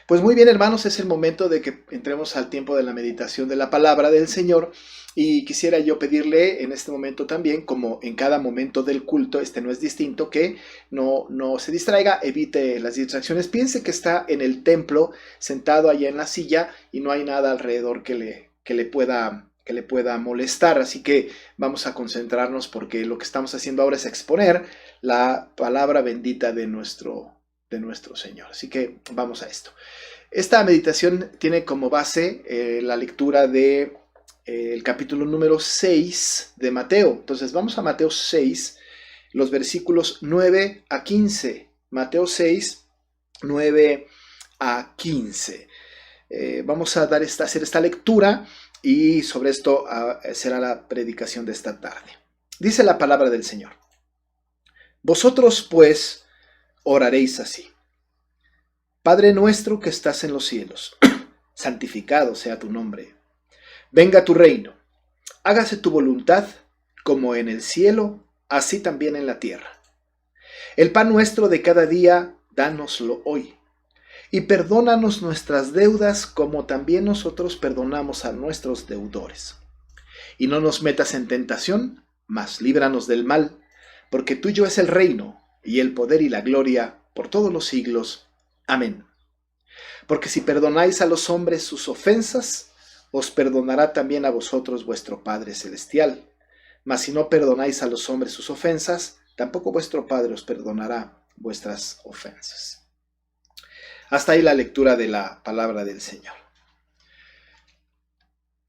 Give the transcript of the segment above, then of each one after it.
Pues muy bien, hermanos, es el momento de que entremos al tiempo de la meditación de la palabra del Señor y quisiera yo pedirle en este momento también, como en cada momento del culto, este no es distinto, que no se distraiga, evite las distracciones, piense que está en el templo sentado allá en la silla y no hay nada alrededor que le pueda molestar, así que vamos a concentrarnos porque lo que estamos haciendo ahora es exponer la palabra bendita de nuestro Señor. Así que vamos a esto. Esta meditación tiene como base la lectura de el capítulo número 6 de Mateo. Entonces vamos a Mateo 6, los versículos 9 a 15. Mateo 6, 9 a 15. Vamos a hacer esta lectura y sobre esto será la predicación de esta tarde. Dice la palabra del Señor. Vosotros pues oraréis así. Padre nuestro que estás en los cielos, santificado sea tu nombre. Venga tu reino. Hágase tu voluntad, como en el cielo, así también en la tierra. El pan nuestro de cada día, dánoslo hoy. Y perdónanos nuestras deudas, como también nosotros perdonamos a nuestros deudores. Y no nos metas en tentación, mas líbranos del mal, porque tuyo es el reino, y el poder y la gloria, por todos los siglos. Amén. Porque si perdonáis a los hombres sus ofensas, os perdonará también a vosotros vuestro Padre Celestial. Mas si no perdonáis a los hombres sus ofensas, tampoco vuestro Padre os perdonará vuestras ofensas. Hasta ahí la lectura de la palabra del Señor.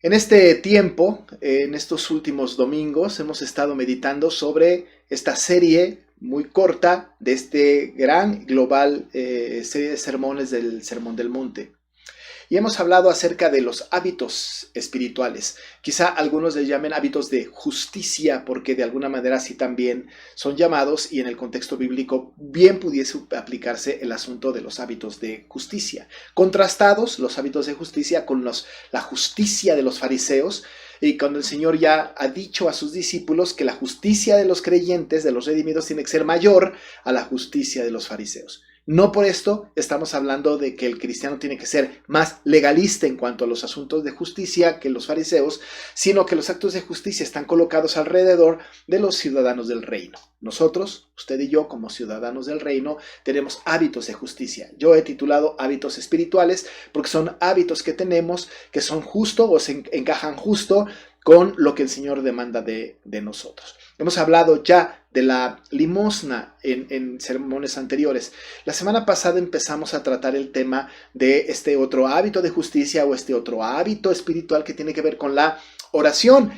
En este tiempo, en estos últimos domingos, hemos estado meditando sobre esta serie muy corta de este gran global serie de sermones del Sermón del Monte. Y hemos hablado acerca de los hábitos espirituales. Quizá algunos les llamen hábitos de justicia, porque de alguna manera así también son llamados, y en el contexto bíblico bien pudiese aplicarse el asunto de los hábitos de justicia. Contrastados los hábitos de justicia con la justicia de los fariseos, y cuando el Señor ya ha dicho a sus discípulos que la justicia de los creyentes, de los redimidos, tiene que ser mayor a la justicia de los fariseos. No por esto estamos hablando de que el cristiano tiene que ser más legalista en cuanto a los asuntos de justicia que los fariseos, sino que los actos de justicia están colocados alrededor de los ciudadanos del reino. Nosotros, usted y yo, como ciudadanos del reino, tenemos hábitos de justicia. Yo he titulado hábitos espirituales porque son hábitos que tenemos que son justo o se encajan justo con lo que el Señor demanda de nosotros. Hemos hablado ya de la limosna en sermones anteriores. La semana pasada empezamos a tratar el tema de este otro hábito de justicia o este otro hábito espiritual que tiene que ver con la oración.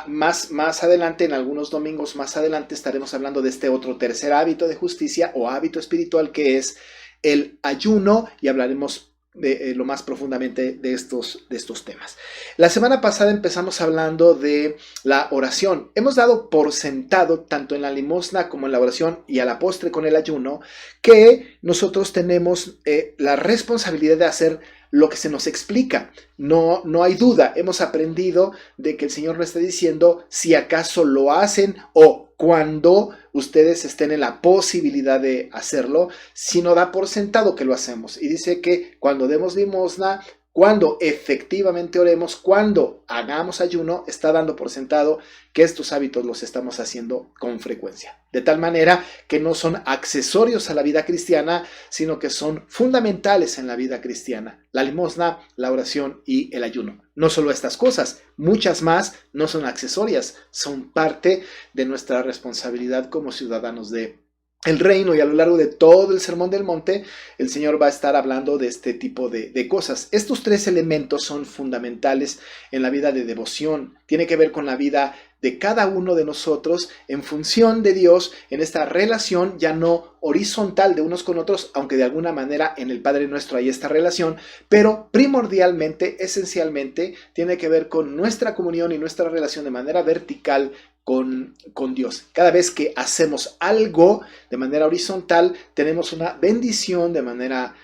Más adelante, en algunos domingos más adelante, estaremos hablando de este otro tercer hábito de justicia o hábito espiritual que es el ayuno, y hablaremos de lo más profundamente de estos temas. La semana pasada empezamos hablando de la oración. Hemos dado por sentado, tanto en la limosna como en la oración y a la postre con el ayuno, que nosotros tenemos la responsabilidad de hacer lo que se nos explica. No hay duda. Hemos aprendido de que el Señor nos está diciendo si acaso lo hacen o cuando ustedes estén en la posibilidad de hacerlo, sino da por sentado que lo hacemos. Y dice que cuando demos limosna, cuando efectivamente oremos, cuando hagamos ayuno, está dando por sentado que estos hábitos los estamos haciendo con frecuencia. De tal manera que no son accesorios a la vida cristiana, sino que son fundamentales en la vida cristiana. La limosna, la oración y el ayuno. No solo estas cosas, muchas más no son accesorias, son parte de nuestra responsabilidad como ciudadanos de el reino, y a lo largo de todo el Sermón del Monte, el Señor va a estar hablando de este tipo de cosas. Estos tres elementos son fundamentales en la vida de devoción. Tiene que ver con la vida de cada uno de nosotros en función de Dios, en esta relación ya no horizontal de unos con otros, aunque de alguna manera en el Padre Nuestro hay esta relación, pero primordialmente, esencialmente, tiene que ver con nuestra comunión y nuestra relación de manera vertical con Dios. Cada vez que hacemos algo de manera horizontal, tenemos una bendición de manera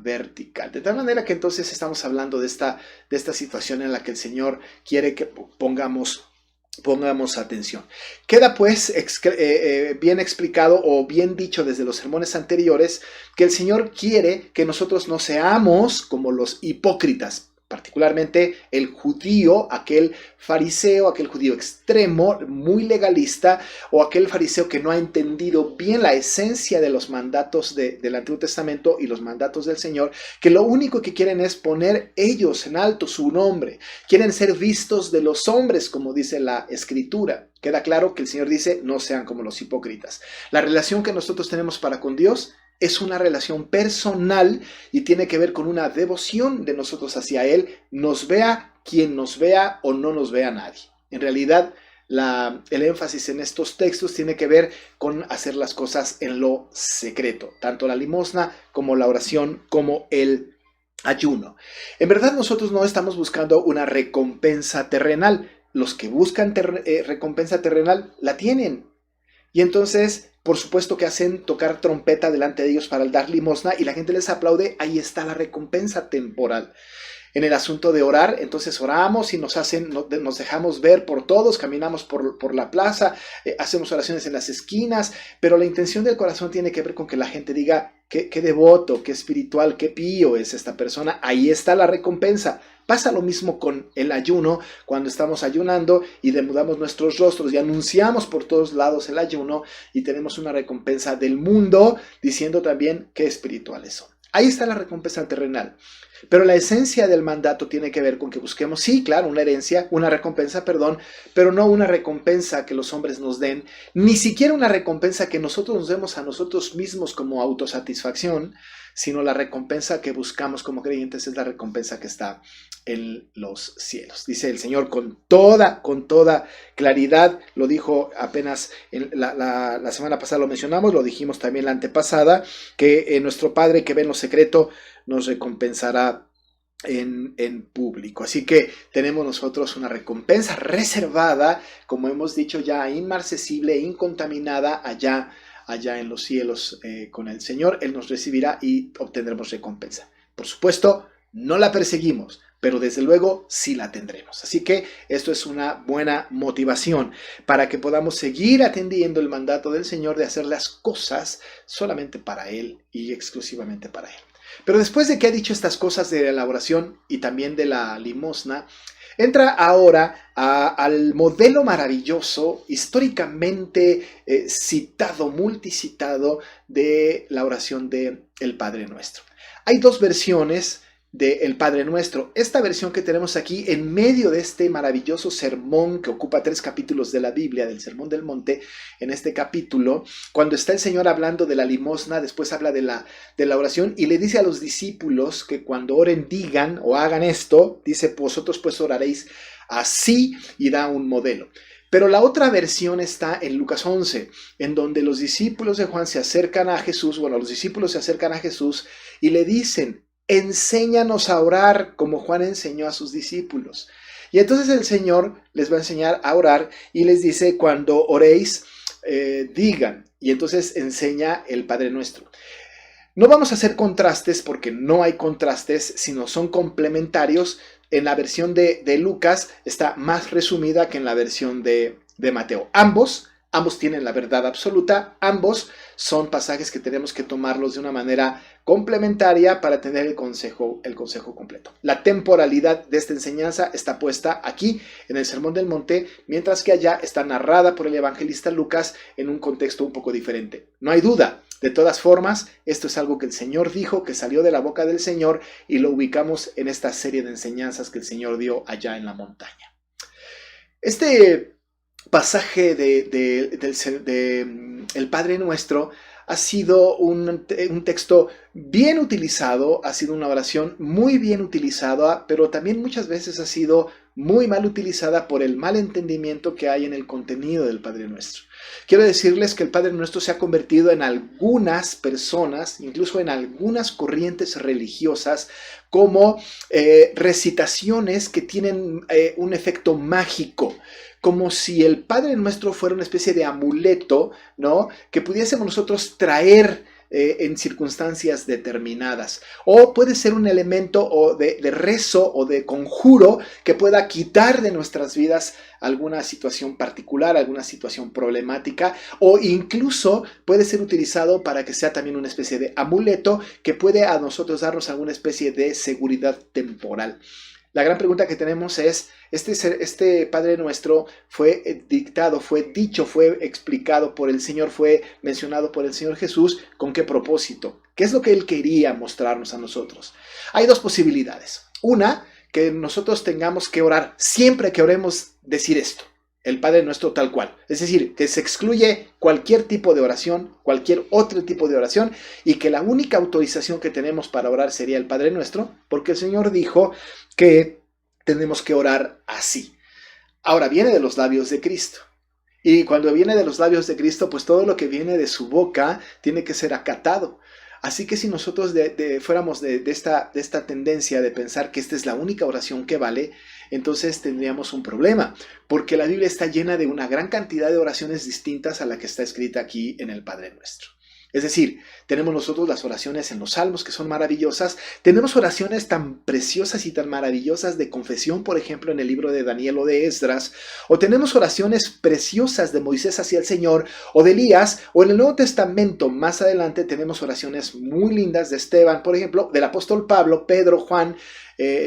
vertical. De tal manera que entonces estamos hablando de esta situación en la que el Señor quiere que pongamos Pongamos atención. Queda pues bien explicado o bien dicho desde los sermones anteriores que el Señor quiere que nosotros no seamos como los hipócritas, particularmente el judío, aquel fariseo, aquel judío extremo, muy legalista, o aquel fariseo que no ha entendido bien la esencia de los mandatos del Antiguo Testamento y los mandatos del Señor, que lo único que quieren es poner ellos en alto su nombre, quieren ser vistos de los hombres, como dice la Escritura. Queda claro que el Señor dice, no sean como los hipócritas. La relación que nosotros tenemos para con Dios es una relación personal y tiene que ver con una devoción de nosotros hacia Él, nos vea quien nos vea o no nos vea nadie. En realidad, el énfasis en estos textos tiene que ver con hacer las cosas en lo secreto, tanto la limosna como la oración, como el ayuno. En verdad, nosotros no estamos buscando una recompensa terrenal. Los que buscan recompensa terrenal la tienen. Y entonces, por supuesto que hacen tocar trompeta delante de ellos para dar limosna y la gente les aplaude. Ahí está la recompensa temporal. En el asunto de orar, entonces oramos y nos dejamos ver por todos, caminamos por la plaza, hacemos oraciones en las esquinas, pero la intención del corazón tiene que ver con que la gente diga qué devoto, qué espiritual, qué pío es esta persona. Ahí está la recompensa. Pasa lo mismo con el ayuno, cuando estamos ayunando y demudamos nuestros rostros y anunciamos por todos lados el ayuno y tenemos una recompensa del mundo diciendo también qué espirituales son. Ahí está la recompensa terrenal. Pero la esencia del mandato tiene que ver con que busquemos, sí, claro, una recompensa, pero no una recompensa que los hombres nos den, ni siquiera una recompensa que nosotros nos demos a nosotros mismos como autosatisfacción, sino la recompensa que buscamos como creyentes es la recompensa que está en los cielos. Dice el Señor con toda claridad, lo dijo apenas la semana pasada, lo mencionamos, lo dijimos también la antepasada, que nuestro Padre que ve en lo secreto nos recompensará en público. Así que tenemos nosotros una recompensa reservada, como hemos dicho ya, inmarcesible, incontaminada allá en los cielos con el Señor. Él nos recibirá y obtendremos recompensa. Por supuesto, no la perseguimos, pero desde luego sí la tendremos. Así que esto es una buena motivación para que podamos seguir atendiendo el mandato del Señor de hacer las cosas solamente para Él y exclusivamente para Él. Pero después de que ha dicho estas cosas de la oración y también de la limosna, entra ahora al modelo maravilloso, históricamente citado, multicitado, de la oración del Padre Nuestro. Hay dos versiones del Padre Nuestro. Esta versión que tenemos aquí en medio de este maravilloso sermón que ocupa 3 capítulos de la Biblia, del Sermón del Monte, en este capítulo, cuando está el Señor hablando de la limosna, después habla de la oración y le dice a los discípulos que cuando oren digan o hagan esto, dice, vosotros pues oraréis así, y da un modelo. Pero la otra versión está en Lucas 11, en donde los discípulos de Juan se acercan a Jesús, los discípulos se acercan a Jesús y le dicen, enséñanos a orar como Juan enseñó a sus discípulos. Y entonces el Señor les va a enseñar a orar y les dice, cuando oréis, digan. Y entonces enseña el Padre Nuestro. No vamos a hacer contrastes porque no hay contrastes, sino son complementarios. En la versión de Lucas está más resumida que en la versión de Mateo. Ambos tienen la verdad absoluta, ambos son pasajes que tenemos que tomarlos de una manera complementaria para tener el consejo completo. La temporalidad de esta enseñanza está puesta aquí en el Sermón del Monte, mientras que allá está narrada por el evangelista Lucas en un contexto un poco diferente. No hay duda, de todas formas, esto es algo que el Señor dijo, que salió de la boca del Señor y lo ubicamos en esta serie de enseñanzas que el Señor dio allá en la montaña. Este pasaje el Padre Nuestro ha sido un texto bien utilizado, ha sido una oración muy bien utilizada, pero también muchas veces ha sido muy mal utilizada por el mal entendimiento que hay en el contenido del Padre Nuestro. Quiero decirles que el Padre Nuestro se ha convertido en algunas personas, incluso en algunas corrientes religiosas, como recitaciones que tienen un efecto mágico, como si el Padre Nuestro fuera una especie de amuleto, ¿no? Que pudiésemos nosotros traer en circunstancias determinadas. O puede ser un elemento o de rezo o de conjuro que pueda quitar de nuestras vidas alguna situación particular, alguna situación problemática, o incluso puede ser utilizado para que sea también una especie de amuleto que puede a nosotros darnos alguna especie de seguridad temporal. La gran pregunta que tenemos es, este Padre Nuestro fue dictado, fue dicho, fue explicado por el Señor, fue mencionado por el Señor Jesús, ¿con qué propósito? ¿Qué es lo que Él quería mostrarnos a nosotros? Hay dos posibilidades. Una, que nosotros tengamos que orar, siempre que oremos, decir esto, el Padre Nuestro tal cual. Es decir, que se excluye cualquier tipo de oración, cualquier otro tipo de oración, y que la única autorización que tenemos para orar sería el Padre Nuestro, porque el Señor dijo que tenemos que orar así. Ahora, viene de los labios de Cristo. Y cuando viene de los labios de Cristo, pues todo lo que viene de su boca tiene que ser acatado. Así que si nosotros fuéramos de esta tendencia de pensar que esta es la única oración que vale, entonces tendríamos un problema, porque la Biblia está llena de una gran cantidad de oraciones distintas a la que está escrita aquí en el Padre Nuestro. Es decir, tenemos nosotros las oraciones en los Salmos que son maravillosas, tenemos oraciones tan preciosas y tan maravillosas de confesión, por ejemplo, en el libro de Daniel o de Esdras, o tenemos oraciones preciosas de Moisés hacia el Señor, o de Elías, o en el Nuevo Testamento, más adelante tenemos oraciones muy lindas de Esteban, por ejemplo, del apóstol Pablo, Pedro, Juan,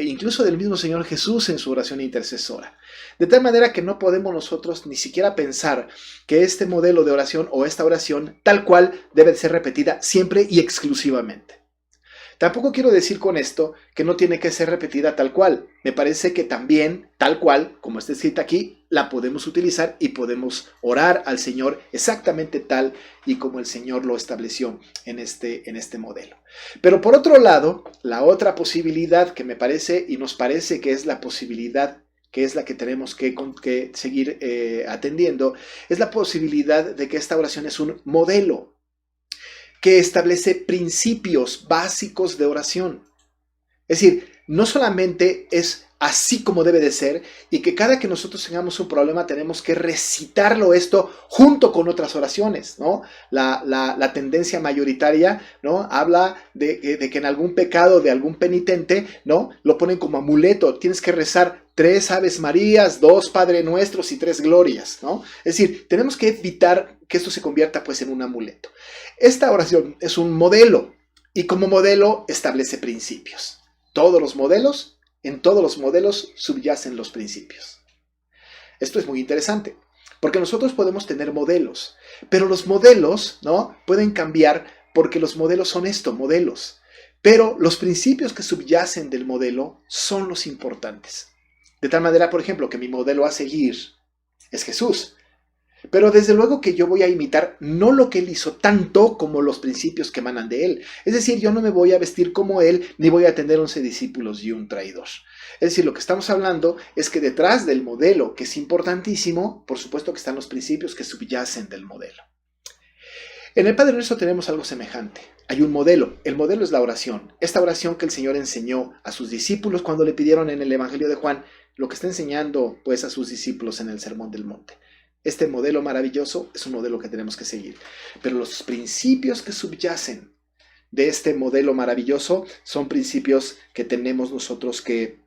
incluso del mismo Señor Jesús en su oración intercesora. De tal manera que no podemos nosotros ni siquiera pensar que este modelo de oración o esta oración tal cual debe ser repetida siempre y exclusivamente. Tampoco quiero decir con esto que no tiene que ser repetida tal cual. Me parece que también, tal cual, como está escrita aquí, la podemos utilizar y podemos orar al Señor exactamente tal y como el Señor lo estableció en este modelo. Pero por otro lado, la otra posibilidad que me parece y nos parece que es la posibilidad que es la que tenemos que seguir atendiendo, es la posibilidad de que esta oración es un modelo que establece principios básicos de oración. Es decir, no solamente es así como debe de ser y que cada que nosotros tengamos un problema tenemos que recitarlo esto junto con otras oraciones, ¿no? La tendencia mayoritaria, ¿no? Habla de que en algún pecado de algún penitente, ¿no? Lo ponen como amuleto, tienes que rezar 3 Aves Marías, 2 Padre Nuestros y 3 Glorias, ¿no? Es decir, tenemos que evitar que esto se convierta pues en un amuleto. Esta oración es un modelo y como modelo establece principios. En todos los modelos subyacen los principios. Esto es muy interesante, porque nosotros podemos tener modelos, pero los modelos, ¿no? Pueden cambiar porque los modelos son modelos. Pero los principios que subyacen del modelo son los importantes. De tal manera, por ejemplo, que mi modelo a seguir es Jesús. Pero desde luego que yo voy a imitar no lo que Él hizo tanto como los principios que emanan de Él. Es decir, yo no me voy a vestir como Él, ni voy a tener 11 discípulos y un traidor. Es decir, lo que estamos hablando es que detrás del modelo, que es importantísimo, por supuesto que están los principios que subyacen del modelo. En el Padre Nuestro tenemos algo semejante. Hay un modelo. El modelo es la oración. Esta oración que el Señor enseñó a sus discípulos cuando le pidieron en el Evangelio de Juan, lo que está enseñando pues a sus discípulos en el Sermón del Monte. Este modelo maravilloso es un modelo que tenemos que seguir. Pero los principios que subyacen de este modelo maravilloso son principios que tenemos nosotros que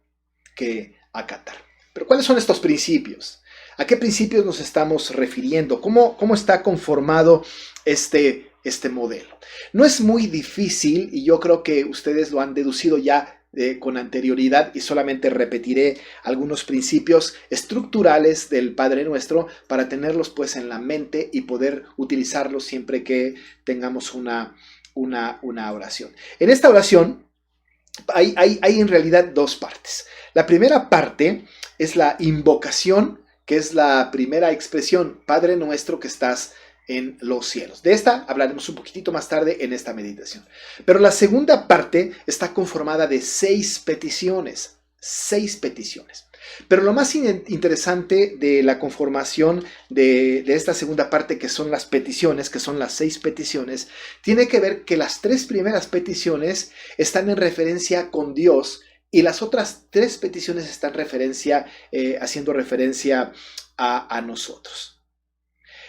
acatar. Pero ¿cuáles son estos principios? ¿A qué principios nos estamos refiriendo? ¿Cómo está conformado este modelo? No es muy difícil y yo creo que ustedes lo han deducido ya con anterioridad y solamente repetiré algunos principios estructurales del Padre Nuestro para tenerlos pues en la mente y poder utilizarlos siempre que tengamos una oración. En esta oración hay en realidad 2 partes. La primera parte es la invocación, que es la primera expresión, Padre Nuestro que estás en los cielos. De esta hablaremos un poquitito más tarde en esta meditación. Pero la segunda parte está conformada de 6 peticiones. 6 peticiones. Pero lo más interesante de la conformación de esta segunda parte, que son las peticiones, que son las 6 peticiones, tiene que ver que las 3 primeras peticiones están en referencia con Dios y las otras 3 peticiones están haciendo referencia a nosotros.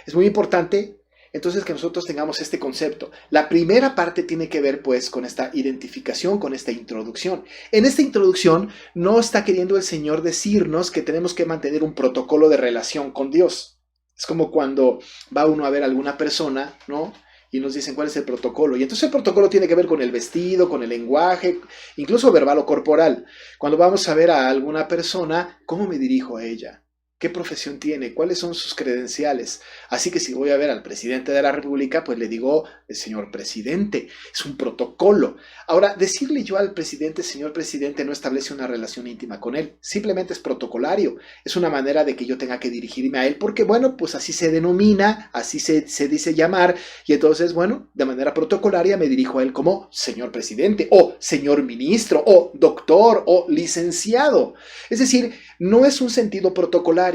Es muy importante entonces que nosotros tengamos este concepto. La primera parte tiene que ver pues con esta identificación, con esta introducción. En esta introducción no está queriendo el Señor decirnos que tenemos que mantener un protocolo de relación con Dios. Es como cuando va uno a ver a alguna persona, ¿no? Y nos dicen cuál es el protocolo. Y entonces el protocolo tiene que ver con el vestido, con el lenguaje, incluso verbal o corporal. Cuando vamos a ver a alguna persona, ¿cómo me dirijo a ella? ¿Qué profesión tiene? ¿Cuáles son sus credenciales? Así que si voy a ver al presidente de la República, pues le digo, señor presidente, es un protocolo. Ahora, decirle yo al presidente, señor presidente, no establece una relación íntima con él, simplemente es protocolario. Es una manera de que yo tenga que dirigirme a él, porque bueno, pues así se denomina, así se dice llamar, y entonces, bueno, de manera protocolaria me dirijo a él como señor presidente, o señor ministro, o doctor, o licenciado. Es decir, no es un sentido protocolario.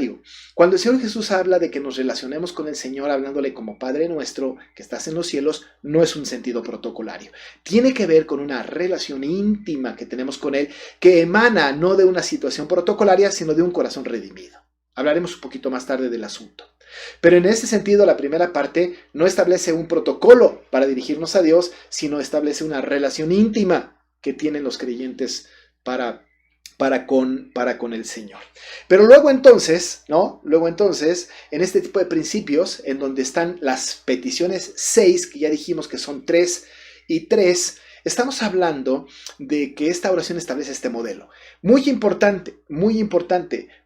Cuando el Señor Jesús habla de que nos relacionemos con el Señor hablándole como Padre nuestro que estás en los cielos, no es un sentido protocolario. Tiene que ver con una relación íntima que tenemos con Él que emana no de una situación protocolaria, sino de un corazón redimido. Hablaremos un poquito más tarde del asunto. Pero en ese sentido, la primera parte no establece un protocolo para dirigirnos a Dios, sino establece una relación íntima que tienen los creyentes para con el Señor. Pero luego entonces, ¿no? Luego entonces, en este tipo de principios, en donde están las peticiones 6, que ya dijimos que son 3 y 3, estamos hablando de que esta oración establece este modelo. Muy importante,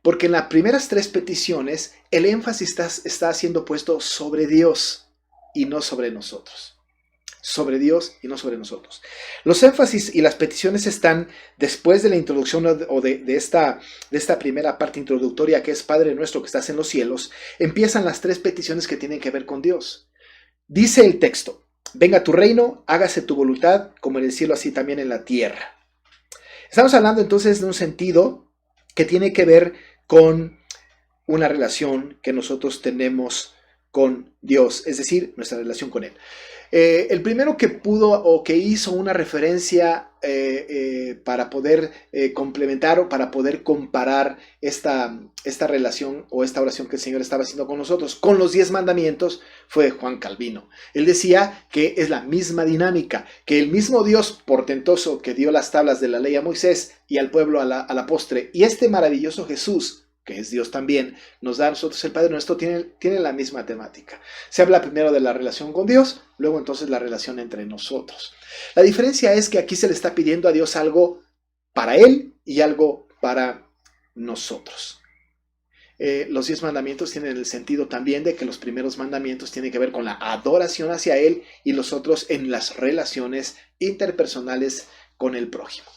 porque en las primeras 3 peticiones, el énfasis está siendo puesto sobre Dios y no sobre nosotros. Sobre Dios y no sobre nosotros. Los énfasis y las peticiones están después de la introducción o de esta primera parte introductoria que es Padre nuestro que estás en los cielos, empiezan las 3 peticiones que tienen que ver con Dios. Dice el texto, venga tu reino, hágase tu voluntad, como en el cielo así también en la tierra. Estamos hablando entonces de un sentido que tiene que ver con una relación que nosotros tenemos con Dios, es decir, nuestra relación con Él. El primero que pudo o que hizo una referencia para poder complementar o para poder comparar esta relación o esta oración que el Señor estaba haciendo con nosotros con los 10 mandamientos fue Juan Calvino. Él decía que es la misma dinámica, que el mismo Dios portentoso que dio las tablas de la ley a Moisés y al pueblo a la postre, y este maravilloso Jesús, que es Dios también, nos da a nosotros el Padre nuestro, tiene la misma temática. Se habla primero de la relación con Dios, luego entonces la relación entre nosotros. La diferencia es que aquí se le está pidiendo a Dios algo para Él y algo para nosotros. Los 10 mandamientos tienen el sentido también de que los primeros mandamientos tienen que ver con la adoración hacia Él y los otros en las relaciones interpersonales con el prójimo.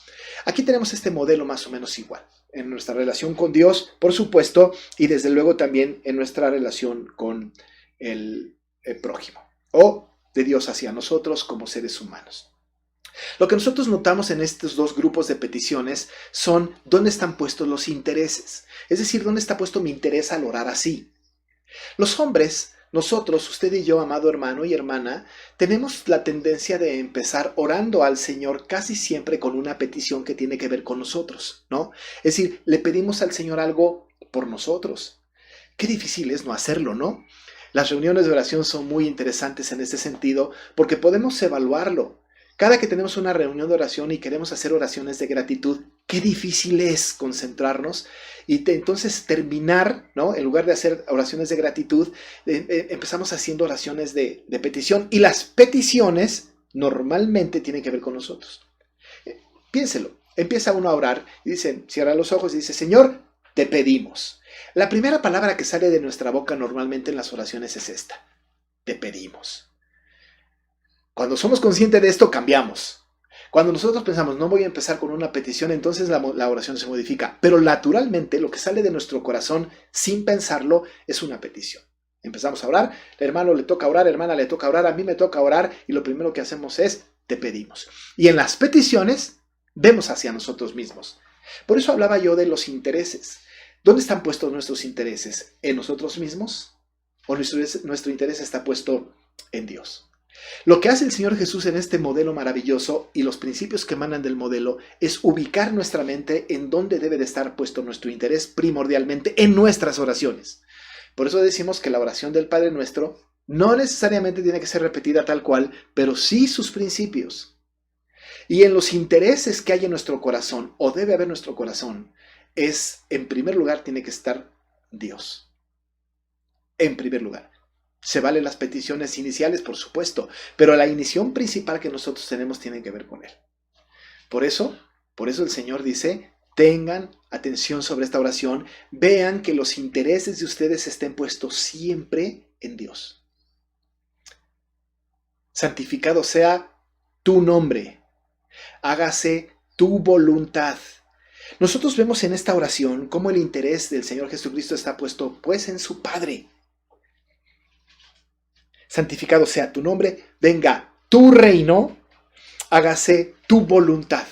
Aquí tenemos este modelo más o menos igual. En nuestra relación con Dios, por supuesto, y desde luego también en nuestra relación con el prójimo, o de Dios hacia nosotros como seres humanos. Lo que nosotros notamos en estos 2 grupos de peticiones son dónde están puestos los intereses, es decir, dónde está puesto mi interés al orar así. Los hombres, nosotros, usted y yo, amado hermano y hermana, tenemos la tendencia de empezar orando al Señor casi siempre con una petición que tiene que ver con nosotros, ¿no? Es decir, le pedimos al Señor algo por nosotros. Qué difícil es no hacerlo, ¿no? Las reuniones de oración son muy interesantes en este sentido porque podemos evaluarlo. Cada que tenemos una reunión de oración y queremos hacer oraciones de gratitud, qué difícil es concentrarnos y entonces terminar, ¿no? En lugar de hacer oraciones de gratitud, empezamos haciendo oraciones de petición y las peticiones normalmente tienen que ver con nosotros. Piénselo, empieza uno a orar y dice, cierra los ojos y dice, Señor, te pedimos. La primera palabra que sale de nuestra boca normalmente en las oraciones es esta, te pedimos. Cuando somos conscientes de esto, cambiamos. Cuando nosotros pensamos, no voy a empezar con una petición, entonces la oración se modifica. Pero naturalmente, lo que sale de nuestro corazón, sin pensarlo, es una petición. Empezamos a orar, el hermano le toca orar, hermana le toca orar, a mí me toca orar, y lo primero que hacemos es, te pedimos. Y en las peticiones, vemos hacia nosotros mismos. Por eso hablaba yo de los intereses. ¿Dónde están puestos nuestros intereses? ¿En nosotros mismos? ¿O nuestro interés está puesto en Dios? Lo que hace el Señor Jesús en este modelo maravilloso y los principios que emanan del modelo es ubicar nuestra mente en donde debe de estar puesto nuestro interés primordialmente en nuestras oraciones. Por eso decimos que la oración del Padre Nuestro No necesariamente tiene que ser repetida tal cual, pero sí sus principios. Y en los intereses que hay en nuestro corazón, o debe haber en nuestro corazón, en primer lugar, tiene que estar Dios. En primer lugar. Se valen las peticiones iniciales, por supuesto, pero la inición principal que nosotros tenemos tiene que ver con Él. Por eso el Señor dice, tengan atención sobre esta oración, vean que los intereses de ustedes estén puestos siempre en Dios. Santificado sea tu nombre, hágase tu voluntad. Nosotros vemos en esta oración cómo el interés del Señor Jesucristo está puesto pues en su Padre. Santificado sea tu nombre, venga tu reino, hágase tu voluntad.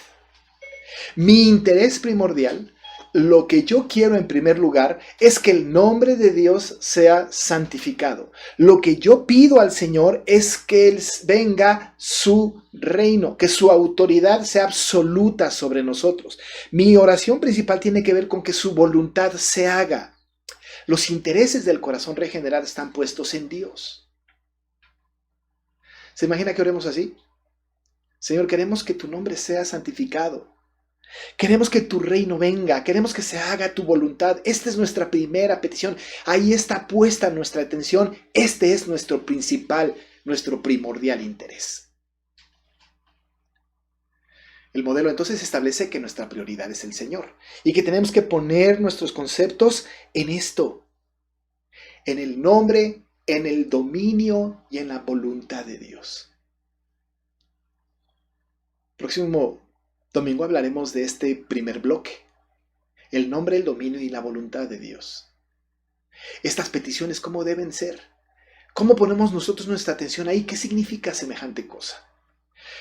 Mi interés primordial, lo que yo quiero en primer lugar, es que el nombre de Dios sea santificado. Lo que yo pido al Señor es que venga su reino, que su autoridad sea absoluta sobre nosotros. Mi oración principal tiene que ver con que su voluntad se haga. Los intereses del corazón regenerado están puestos en Dios. ¿Se imagina que oremos así? Señor, queremos que tu nombre sea santificado. Queremos que tu reino venga, queremos que se haga tu voluntad. Esta es nuestra primera petición. Ahí está puesta nuestra atención. Este es nuestro principal, nuestro primordial interés. El modelo entonces establece que nuestra prioridad es el Señor y que tenemos que poner nuestros conceptos en esto, en el nombre, en el dominio y en la voluntad de Dios. Próximo domingo hablaremos de este primer bloque, el nombre, el dominio y la voluntad de Dios. Estas peticiones, ¿cómo deben ser? ¿Cómo ponemos nosotros nuestra atención ahí? ¿Qué significa semejante cosa?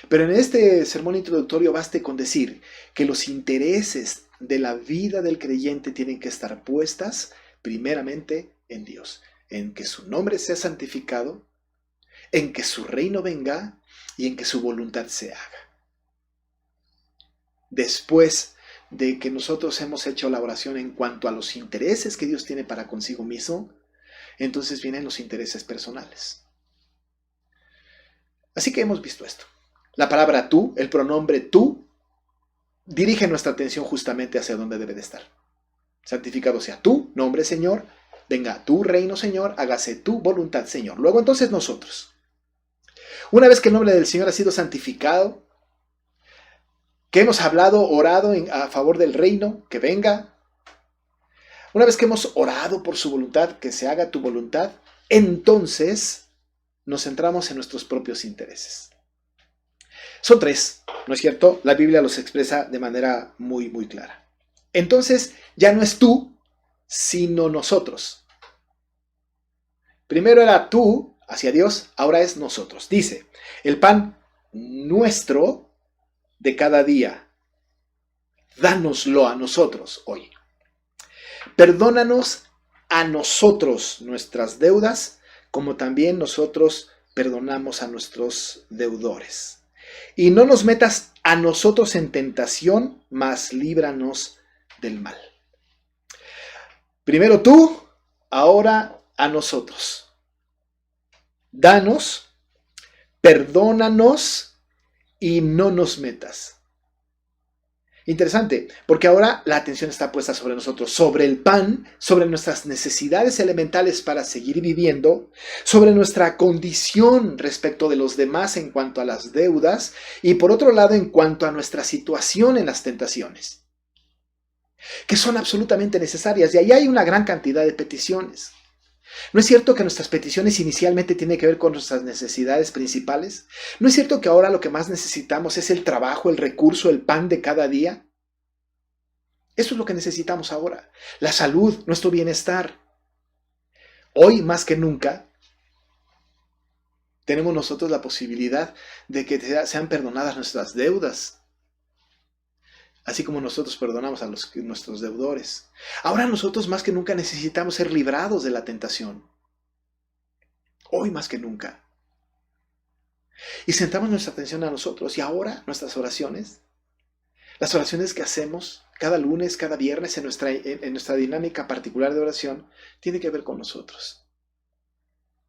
Pero en este sermón introductorio baste con decir que los intereses de la vida del creyente tienen que estar puestas primeramente en Dios, en que su nombre sea santificado, en que su reino venga y en que su voluntad se haga. Después de que nosotros hemos hecho la oración en cuanto a los intereses que Dios tiene para consigo mismo, entonces vienen los intereses personales. Así que hemos visto esto. La palabra tú, el pronombre tú, dirige nuestra atención justamente hacia donde debe de estar. Santificado sea tu nombre, Señor, venga tu reino, Señor, hágase tu voluntad, Señor. Luego entonces nosotros. Una vez que el nombre del Señor ha sido santificado, que hemos hablado, orado a favor del reino, que venga. Una vez que hemos orado por su voluntad, que se haga tu voluntad, entonces nos centramos en nuestros propios intereses. Son tres, ¿no es cierto? La Biblia los expresa de manera muy, muy clara. Entonces, ya no es tú, sino nosotros. Primero era tú hacia Dios, ahora es nosotros. Dice, el pan nuestro de cada día, dánoslo a nosotros hoy. Perdónanos a nosotros nuestras deudas, como también nosotros perdonamos a nuestros deudores. Y no nos metas a nosotros en tentación, mas líbranos del mal. Primero tú, ahora a nosotros. Danos, perdónanos y no nos metas. Interesante, porque ahora la atención está puesta sobre nosotros, sobre el pan, sobre nuestras necesidades elementales para seguir viviendo, sobre nuestra condición respecto de los demás en cuanto a las deudas y por otro lado en cuanto a nuestra situación en las tentaciones, que son absolutamente necesarias y ahí hay una gran cantidad de peticiones. ¿No es cierto que nuestras peticiones inicialmente tienen que ver con nuestras necesidades principales? ¿No es cierto que ahora lo que más necesitamos es el trabajo, el recurso, el pan de cada día? Eso es lo que necesitamos ahora. La salud, nuestro bienestar. Hoy más que nunca tenemos nosotros la posibilidad de que sean perdonadas nuestras deudas, así como nosotros perdonamos a nuestros deudores. Ahora nosotros más que nunca necesitamos ser librados de la tentación. Hoy más que nunca. Y centramos nuestra atención a nosotros y ahora nuestras oraciones, las oraciones que hacemos cada lunes, cada viernes en nuestra dinámica particular de oración, tiene que ver con nosotros.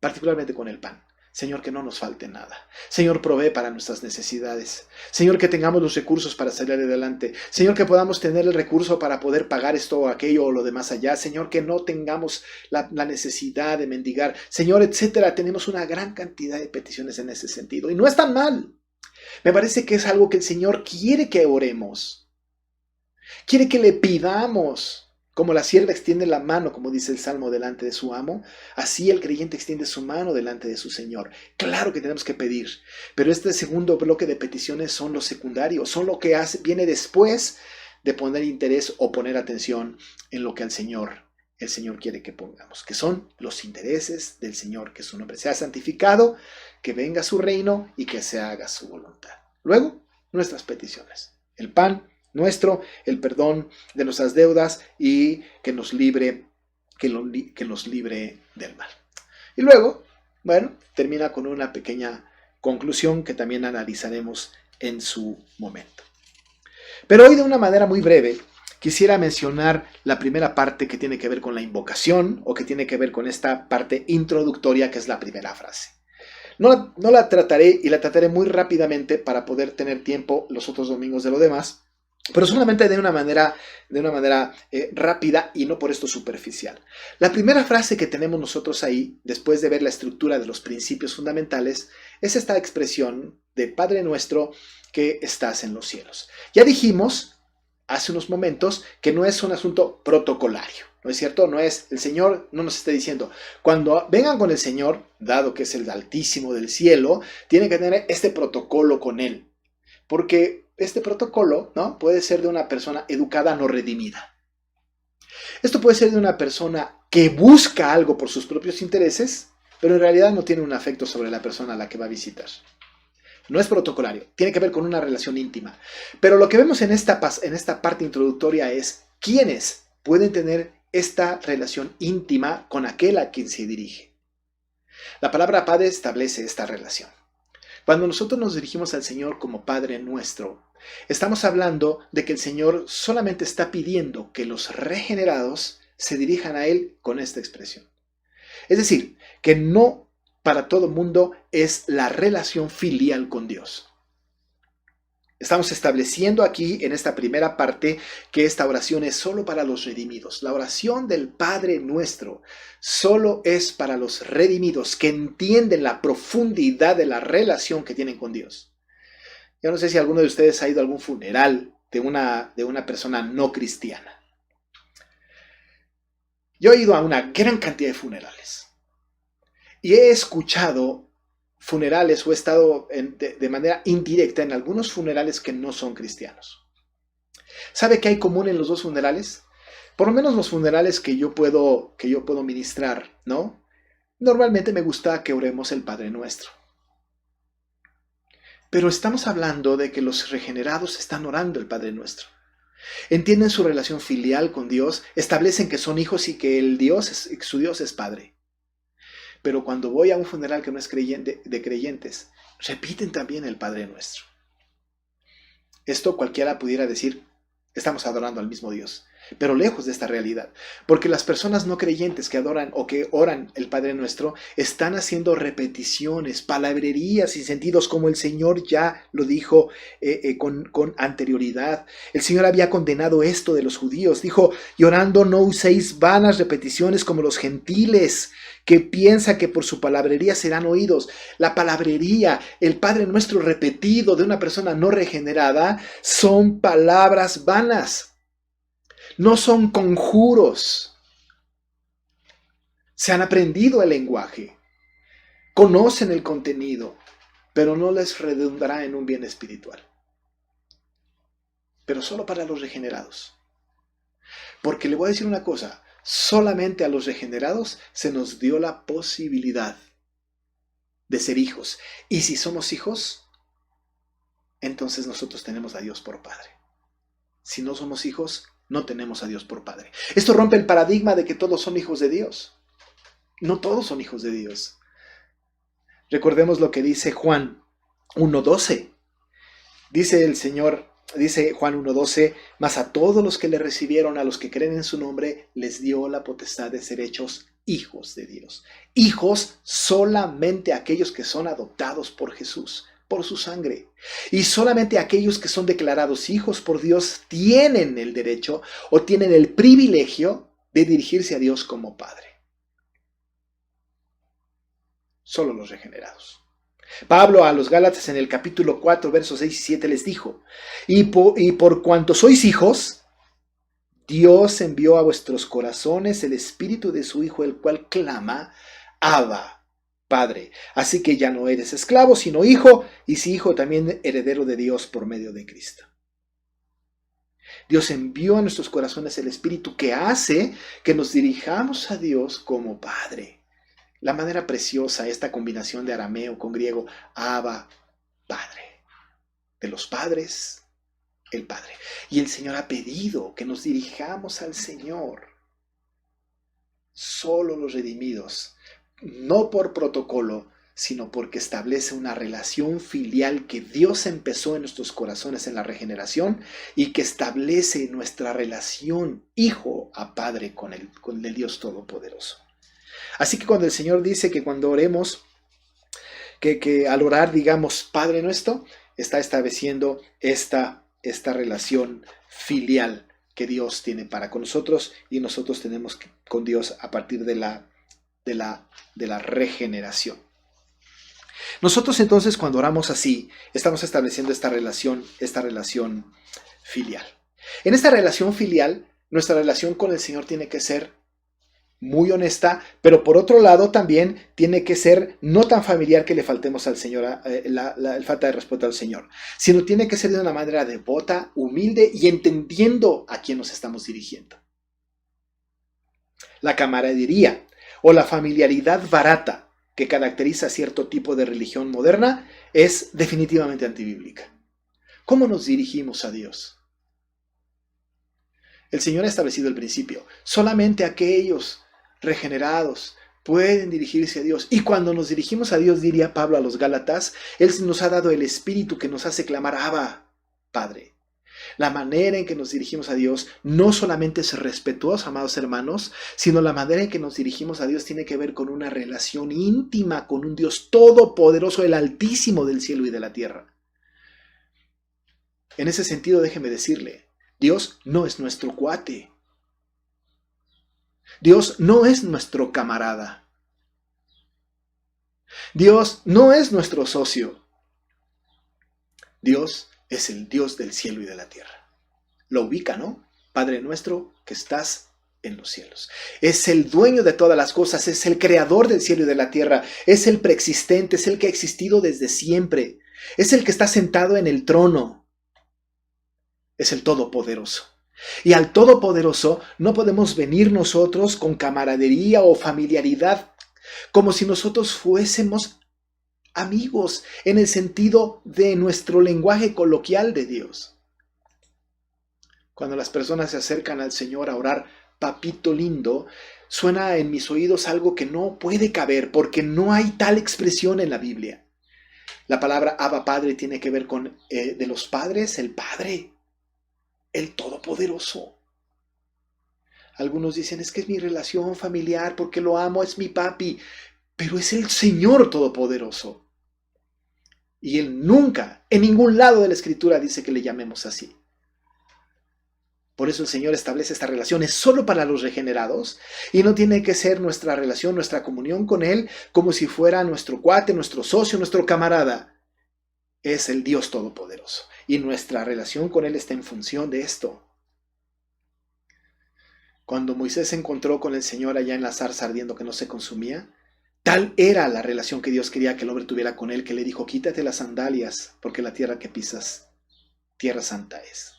particularmente con el pan. Señor, que no nos falte nada. Señor, provee para nuestras necesidades. Señor, que tengamos los recursos para salir adelante. Señor, que podamos tener el recurso para poder pagar esto o aquello o lo demás allá. Señor, que no tengamos la necesidad de mendigar. Señor, etcétera. Tenemos una gran cantidad de peticiones en ese sentido. Y no es tan mal. Me parece que es algo que el Señor quiere que oremos. Quiere que le pidamos. Como la sierva extiende la mano, como dice el Salmo, delante de su amo, así el creyente extiende su mano delante de su Señor. Claro que tenemos que pedir, pero este segundo bloque de peticiones son los secundarios, son lo que viene después de poner interés o poner atención en lo que el Señor quiere que pongamos, que son los intereses del Señor, que su nombre sea santificado, que venga su reino y que se haga su voluntad. Luego, nuestras peticiones, el pan nuestro, el perdón de nuestras deudas y que nos libre del mal. Y luego, bueno, termina con una pequeña conclusión que también analizaremos en su momento. Pero hoy, de una manera muy breve, quisiera mencionar la primera parte que tiene que ver con la invocación o que tiene que ver con esta parte introductoria que es la primera frase. No la trataré y la trataré muy rápidamente para poder tener tiempo los otros domingos de lo demás, pero solamente de una manera rápida y no por esto superficial. La primera frase que tenemos nosotros ahí, después de ver la estructura de los principios fundamentales, es esta expresión de Padre nuestro que estás en los cielos. Ya dijimos hace unos momentos que no es un asunto protocolario, ¿no es cierto? No es, el Señor no nos está diciendo, cuando vengan con el Señor, dado que es el Altísimo del cielo, tienen que tener este protocolo con Él, porque este protocolo, ¿no?, puede ser de una persona educada no redimida. Esto puede ser de una persona que busca algo por sus propios intereses, pero en realidad no tiene un afecto sobre la persona a la que va a visitar. No es protocolario, tiene que ver con una relación íntima. Pero lo que vemos en esta parte introductoria es quiénes pueden tener esta relación íntima con aquel a quien se dirige. La palabra Padre establece esta relación. Cuando nosotros nos dirigimos al Señor como Padre nuestro, estamos hablando de que el Señor solamente está pidiendo que los regenerados se dirijan a Él con esta expresión. Es decir, que no para todo mundo es la relación filial con Dios. Estamos estableciendo aquí en esta primera parte que esta oración es solo para los redimidos. La oración del Padre nuestro solo es para los redimidos que entienden la profundidad de la relación que tienen con Dios. Yo no sé si alguno de ustedes ha ido a algún funeral de una persona no cristiana. Yo he ido a una gran cantidad de funerales y he escuchado funerales o he estado de manera indirecta en algunos funerales que no son cristianos. ¿Sabe qué hay común en los dos funerales? Por lo menos los funerales que yo puedo ministrar, ¿no? Normalmente me gusta que oremos el Padre Nuestro. Pero estamos hablando de que los regenerados están orando el Padre Nuestro. Entienden su relación filial con Dios, establecen que son hijos y que su Dios es Padre. Pero cuando voy a un funeral que no es de creyentes, repiten también el Padre Nuestro. Esto cualquiera pudiera decir, estamos adorando al mismo Dios, pero lejos de esta realidad, porque las personas no creyentes que adoran o que oran el Padre Nuestro están haciendo repeticiones, palabrerías y sentidos como el Señor ya lo dijo con anterioridad. El Señor había condenado esto de los judíos, dijo, y orando no uséis vanas repeticiones como los gentiles, que piensa que por su palabrería serán oídos. La palabrería, el Padre Nuestro repetido de una persona no regenerada, son palabras vanas. No son conjuros. Se han aprendido el lenguaje, conocen el contenido, pero no les redundará en un bien espiritual. Pero solo para los regenerados. Porque le voy a decir una cosa, solamente a los regenerados se nos dio la posibilidad de ser hijos. Y si somos hijos, entonces nosotros tenemos a Dios por Padre. Si no somos hijos, no tenemos a Dios por Padre. Esto rompe el paradigma de que todos son hijos de Dios. No todos son hijos de Dios. Recordemos lo que dice Juan 1:12. Dice el Señor, dice Juan 1:12, mas a todos los que le recibieron, a los que creen en su nombre, les dio la potestad de ser hechos hijos de Dios. Hijos solamente aquellos que son adoptados por Jesús, por su sangre. Y solamente aquellos que son declarados hijos por Dios tienen el derecho o tienen el privilegio de dirigirse a Dios como Padre. Solo los regenerados. Pablo a los Gálatas en el capítulo 4, versos 6 y 7 les dijo, y por cuanto sois hijos, Dios envió a vuestros corazones el espíritu de su Hijo, el cual clama, Abba, Padre. Así que ya no eres esclavo, sino hijo, y si hijo, también heredero de Dios por medio de Cristo. Dios envió a nuestros corazones el espíritu que hace que nos dirijamos a Dios como Padre. La manera preciosa, esta combinación de arameo con griego, Abba, Padre. De los padres, el Padre. Y el Señor ha pedido que nos dirijamos al Señor. Solo los redimidos, no por protocolo, sino porque establece una relación filial que Dios empezó en nuestros corazones en la regeneración y que establece nuestra relación hijo a padre con el Dios Todopoderoso. Así que cuando el Señor dice que cuando oremos, que al orar digamos Padre nuestro, está estableciendo esta relación filial que Dios tiene para con nosotros y nosotros tenemos con Dios a partir de la regeneración. Nosotros entonces cuando oramos así, estamos estableciendo esta relación filial. En esta relación filial, nuestra relación con el Señor tiene que ser muy honesta, pero por otro lado también tiene que ser no tan familiar que le faltemos al Señor, la falta de respeto al Señor, sino tiene que ser de una manera devota, humilde y entendiendo a quién nos estamos dirigiendo. La camaradería o la familiaridad barata que caracteriza cierto tipo de religión moderna es definitivamente antibíblica. ¿Cómo nos dirigimos a Dios? El Señor ha establecido el principio. Solamente aquellos regenerados pueden dirigirse a Dios. Y cuando nos dirigimos a Dios, diría Pablo a los Gálatas, Él nos ha dado el Espíritu que nos hace clamar, Abba, Padre. La manera en que nos dirigimos a Dios no solamente es respetuosa, amados hermanos, sino la manera en que nos dirigimos a Dios tiene que ver con una relación íntima con un Dios todopoderoso, el Altísimo del cielo y de la tierra. En ese sentido, déjeme decirle, Dios no es nuestro cuate. Dios no es nuestro camarada. Dios no es nuestro socio. Dios es el Dios del cielo y de la tierra. Lo ubica, ¿no? Padre nuestro que estás en los cielos. Es el dueño de todas las cosas, es el creador del cielo y de la tierra, es el preexistente, es el que ha existido desde siempre, es el que está sentado en el trono, es el Todopoderoso. Y al Todopoderoso no podemos venir nosotros con camaradería o familiaridad, como si nosotros fuésemos amigos en el sentido de nuestro lenguaje coloquial de Dios. Cuando las personas se acercan al Señor a orar, papito lindo, suena en mis oídos algo que no puede caber porque no hay tal expresión en la Biblia. La palabra Abba Padre tiene que ver con de los padres, el Padre, el Todopoderoso. Algunos dicen, es que es mi relación familiar porque lo amo, es mi papi, pero es el Señor Todopoderoso. Y Él nunca, en ningún lado de la Escritura dice que le llamemos así. Por eso el Señor establece esta relación, es solo para los regenerados y no tiene que ser nuestra relación, nuestra comunión con Él como si fuera nuestro cuate, nuestro socio, nuestro camarada. Es el Dios Todopoderoso y nuestra relación con Él está en función de esto. Cuando Moisés se encontró con el Señor allá en la zarza ardiendo que no se consumía, tal era la relación que Dios quería que el hombre tuviera con Él, que le dijo, quítate las sandalias, porque la tierra que pisas, tierra santa es.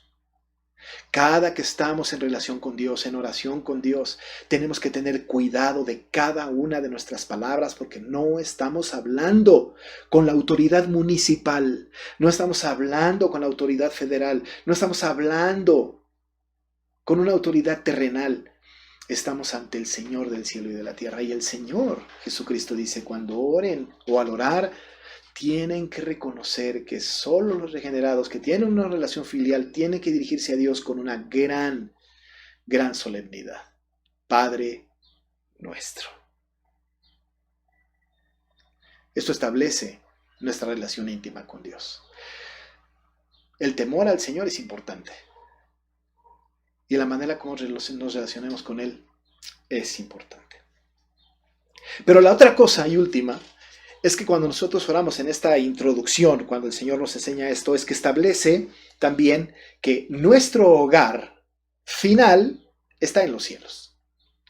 Cada que estamos en relación con Dios, en oración con Dios, tenemos que tener cuidado de cada una de nuestras palabras porque no estamos hablando con la autoridad municipal, no estamos hablando con la autoridad federal, no estamos hablando con una autoridad terrenal. Estamos ante el Señor del cielo y de la tierra y el Señor Jesucristo dice, cuando oren o al orar, tienen que reconocer que solo los regenerados que tienen una relación filial tienen que dirigirse a Dios con una gran solemnidad. Padre nuestro. Esto establece nuestra relación íntima con Dios. El temor al Señor es importante. Y la manera como nos relacionemos con Él es importante. Pero la otra cosa y última es que cuando nosotros oramos en esta introducción, cuando el Señor nos enseña esto, es que establece también que nuestro hogar final está en los cielos.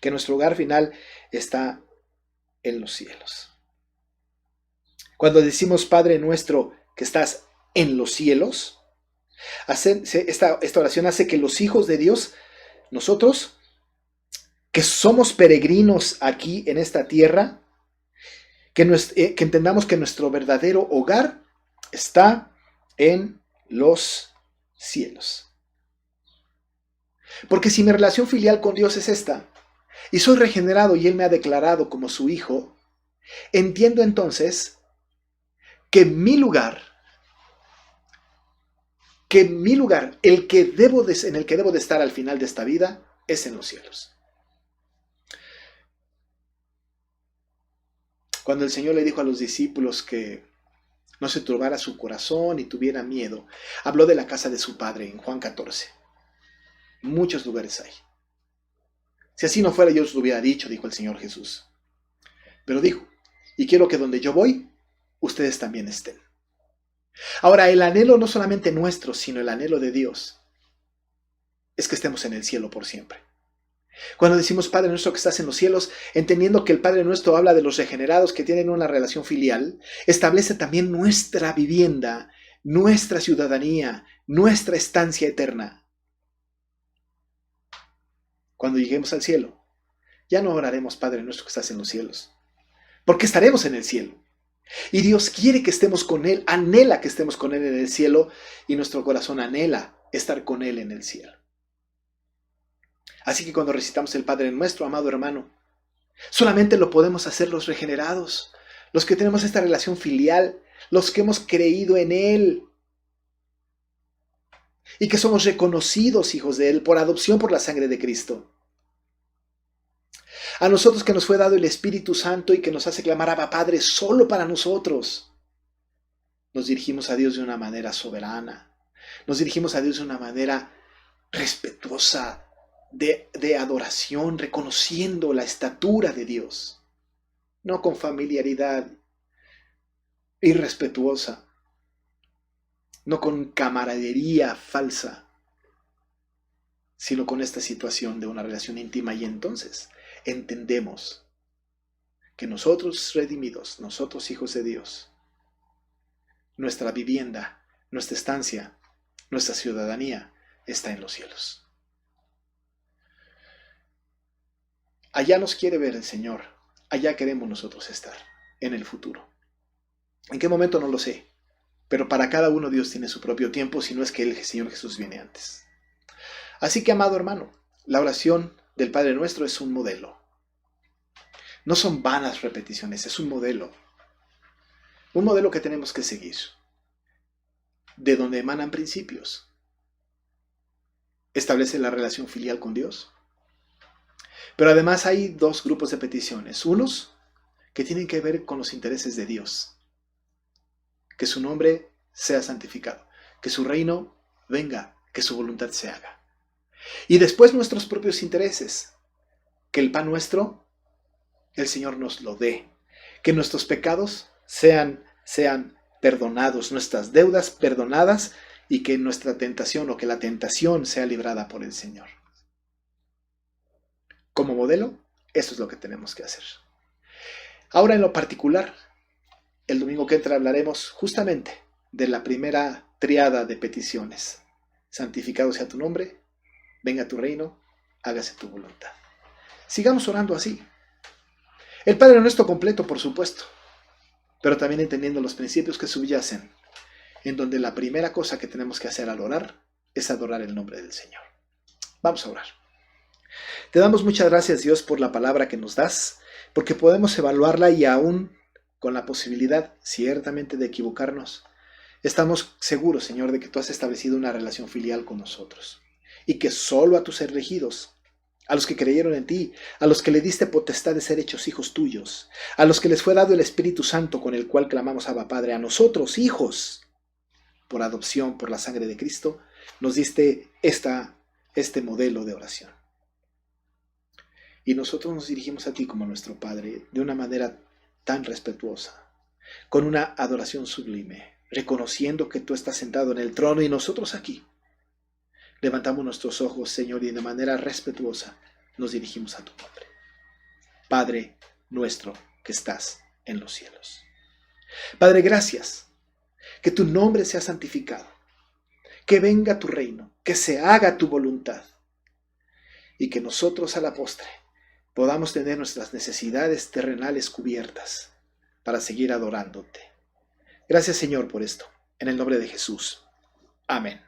Que nuestro hogar final está en los cielos. Cuando decimos Padre nuestro que estás en los cielos, esta oración hace que los hijos de Dios, nosotros, que somos peregrinos aquí en esta tierra, que entendamos que nuestro verdadero hogar está en los cielos. Porque si mi relación filial con Dios es esta, y soy regenerado y Él me ha declarado como su hijo, entiendo entonces que mi lugar, en el que debo de estar al final de esta vida, es en los cielos. Cuando el Señor le dijo a los discípulos que no se turbara su corazón y tuviera miedo, habló de la casa de su Padre en Juan 14. Muchos lugares hay. Si así no fuera, yo os lo hubiera dicho, dijo el Señor Jesús. Pero dijo, y quiero que donde yo voy, ustedes también estén. Ahora, el anhelo no solamente nuestro, sino el anhelo de Dios, es que estemos en el cielo por siempre. Cuando decimos Padre nuestro que estás en los cielos, entendiendo que el Padre nuestro habla de los regenerados que tienen una relación filial, establece también nuestra vivienda, nuestra ciudadanía, nuestra estancia eterna. Cuando lleguemos al cielo, ya no oraremos Padre nuestro que estás en los cielos, porque estaremos en el cielo. Y Dios quiere que estemos con Él, anhela que estemos con Él en el cielo, y nuestro corazón anhela estar con Él en el cielo. Así que cuando recitamos el Padre nuestro, amado hermano, solamente lo podemos hacer los regenerados, los que tenemos esta relación filial, los que hemos creído en Él y que somos reconocidos hijos de Él por adopción por la sangre de Cristo. A nosotros que nos fue dado el Espíritu Santo y que nos hace clamar Abba Padre solo para nosotros, nos dirigimos a Dios de una manera soberana, nos dirigimos a Dios de una manera respetuosa, de adoración, reconociendo la estatura de Dios, no con familiaridad irrespetuosa, no con camaradería falsa, sino con esta situación de una relación íntima. Y entonces entendemos que nosotros redimidos, nosotros hijos de Dios, nuestra vivienda, nuestra estancia, nuestra ciudadanía está en los cielos. Allá nos quiere ver el Señor, allá queremos nosotros estar, en el futuro. ¿En qué momento? No lo sé, pero para cada uno Dios tiene su propio tiempo, si no es que el Señor Jesús viene antes. Así que, amado hermano, la oración del Padre Nuestro es un modelo. No son vanas repeticiones, es un modelo. Un modelo que tenemos que seguir, de donde emanan principios. Establece la relación filial con Dios. Pero además hay dos grupos de peticiones. Unos que tienen que ver con los intereses de Dios. Que su nombre sea santificado. Que su reino venga. Que su voluntad se haga. Y después nuestros propios intereses. Que el pan nuestro, el Señor nos lo dé. Que nuestros pecados sean perdonados. Nuestras deudas perdonadas. Y que nuestra tentación o que la tentación sea librada por el Señor. Como modelo, eso es lo que tenemos que hacer. Ahora, en lo particular, el domingo que entra hablaremos justamente de la primera triada de peticiones. Santificado sea tu nombre, venga tu reino, hágase tu voluntad. Sigamos orando así. El Padre Nuestro completo, por supuesto, pero también entendiendo los principios que subyacen, en donde la primera cosa que tenemos que hacer al orar es adorar el nombre del Señor. Vamos a orar. Te damos muchas gracias, Dios, por la palabra que nos das, porque podemos evaluarla y aún con la posibilidad, ciertamente, de equivocarnos. Estamos seguros, Señor, de que tú has establecido una relación filial con nosotros y que solo a tus elegidos a los que creyeron en ti, a los que le diste potestad de ser hechos hijos tuyos, a los que les fue dado el Espíritu Santo con el cual clamamos Abba Padre, a nosotros, hijos, por adopción, por la sangre de Cristo, nos diste este modelo de oración. Y nosotros nos dirigimos a ti como nuestro Padre de una manera tan respetuosa, con una adoración sublime, reconociendo que tú estás sentado en el trono y nosotros aquí. Levantamos nuestros ojos, Señor, y de manera respetuosa nos dirigimos a tu nombre. Padre nuestro que estás en los cielos. Padre, gracias. Que tu nombre sea santificado. Que venga tu reino. Que se haga tu voluntad. Y que nosotros a la postre podamos tener nuestras necesidades terrenales cubiertas para seguir adorándote. Gracias, Señor, por esto. En el nombre de Jesús. Amén.